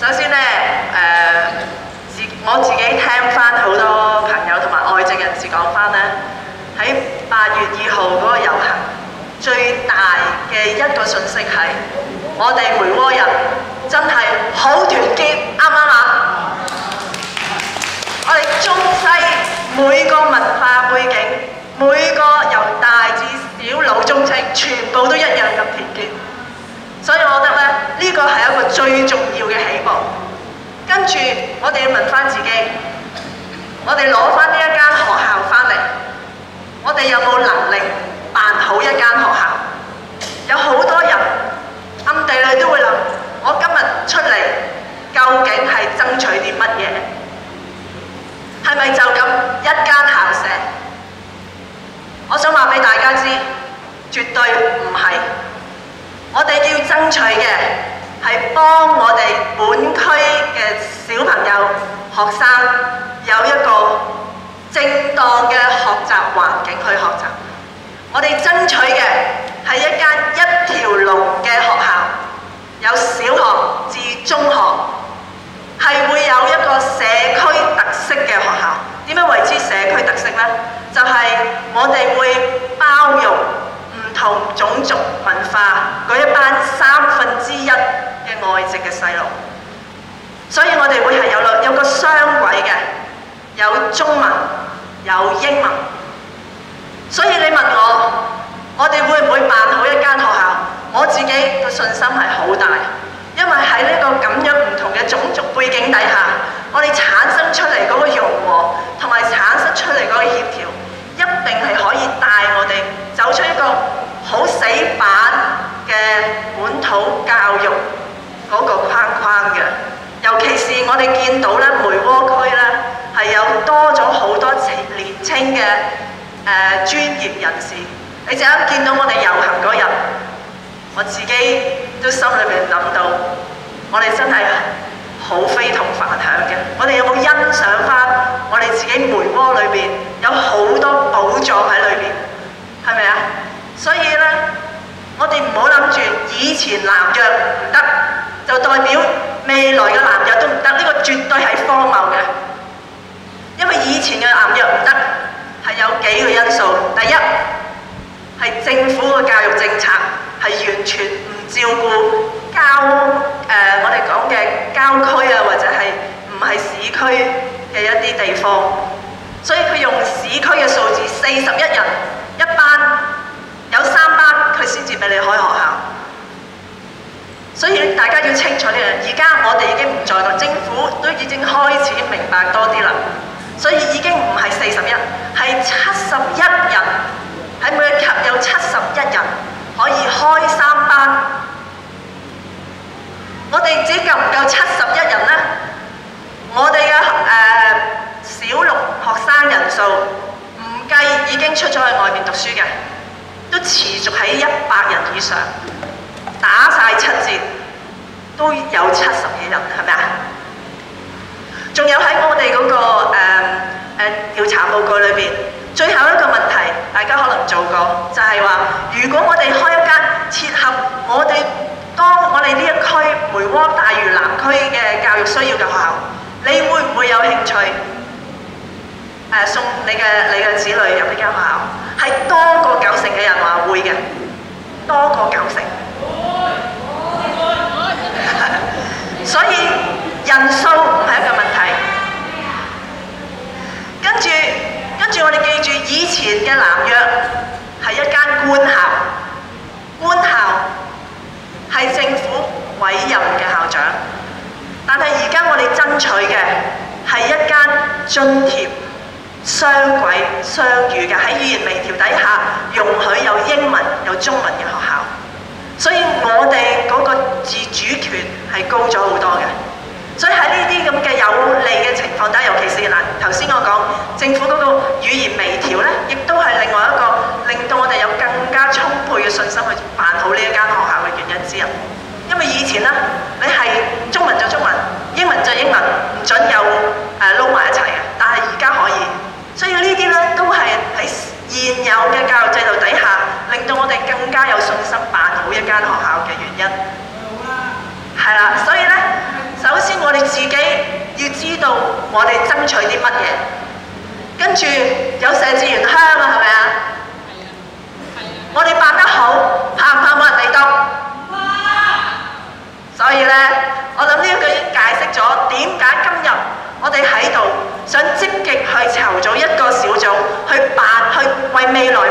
首先呢，我自己聽翻好多朋友同埋外籍人士講翻呢，喺8月2號嗰個遊行，最大嘅一個訊息係，我哋梅窩人真係好團結，啱唔啱啊？我哋中西每個文化背景，每個由大至小老中青，全部都一樣咁團結。所以我覺得咧，呢個係一個最重要嘅起步。跟住我哋要問翻自己，我哋攞翻呢一間學校翻嚟，我哋有冇能力辦好一間學校？有好多人暗地裏都會諗，我今日出嚟究竟係爭取啲乜嘢？係咪就咁一間校舍？我想話俾大家知，絕對唔係。我哋要爭取嘅係幫我哋本區嘅小朋友、學生有一個正當嘅學習環境去學習。我哋爭取嘅係一間一條龍嘅學校，有小學至中學，係會有一個社區特色嘅學校。點樣為之社區特色呢？就係我哋會包容唔同種族文化嗰一班1/3嘅外籍嘅細路，所以我哋會係有個雙軌嘅，有中文有英文。所以你問我哋會唔會辦好一間學校？我自己嘅信心係好大，因為喺呢個咁樣唔同嘅種族背景底下，我哋產生出嚟嗰個融和同埋產生出嚟嗰個協調，一定係可以帶我哋走出一個好死板嘅本土教育嗰個框框嘅。尤其是我哋見到咧，梅窩區咧係有多咗好多年青嘅專業人士。你陣間見到我哋遊行嗰日，我自己都心裏面諗到，我哋真係好非同凡響嘅。我哋有冇欣賞翻我哋自己梅窩裏邊有好多寶藏喺裏邊？係咪啊？所以咧，我哋唔好諗住以前南約唔得，就代表未來嘅南約都唔得。呢個絕對係荒謬嘅，因為以前嘅南約唔得係有幾個因素。第一係政府嘅教育政策係完全唔照顧我哋講嘅郊區啊，或者係唔係市區嘅一啲地方，所以佢用市區嘅數字41人一班，有3班佢先至俾你開學校。所以大家要清楚呢樣，而家我哋已經唔在度，政府都已經開始明白多啲啦。所以已經唔係41，係71人，喺每一級有71人可以開3班。我哋自己夠唔夠71人呢？我哋嘅小六學生人數唔計已經出咗去外面讀書嘅，都持續喺100人以上，打晒7折都有70幾人，係咪啊？仲有喺我哋嗰個調查報告裏邊，最後一個問題大家可能做過，就係話如果我哋開一間切合我哋當我哋呢一區梅窩大嶼南區嘅教育需要嘅學校，你會唔會有興趣送你嘅子女入呢間學校？係多過90%嘅人話會嘅，多過90%。所以人數唔係一個問題。跟住我哋記住，以前嘅南約係一間官校，官校係政府委任嘅校長，但係而家我哋爭取嘅係一間津貼雙軌雙語嘅，喺語言微調底下容許有英文有中文嘅學校，所以我哋嗰個自主權係高咗好多嘅。所以喺呢啲咁嘅有利嘅情況底下，尤其是頭先我講政府嗰個語言微調呢，亦都係另外一個令到我哋有更加充沛嘅信心去辦好呢一間學校嘅原因之一。因為以前呢，你係中文就中文，英文就英文，唔準有撈埋一齊嘅。但係而家可以，所以呢啲呢，都係喺現有嘅教育制度底下，令到我哋更加有信心辦好一間學校嘅原因。係啦，所以呢，首先我哋爭取啲乜嘢。跟住有社志願香啊，係咪啊？我哋辦得好，怕唔怕冇人嚟到？所以呢，我諗呢一句已經解釋咗點解今日我哋喺度想積極去籌組一個小組，去為未來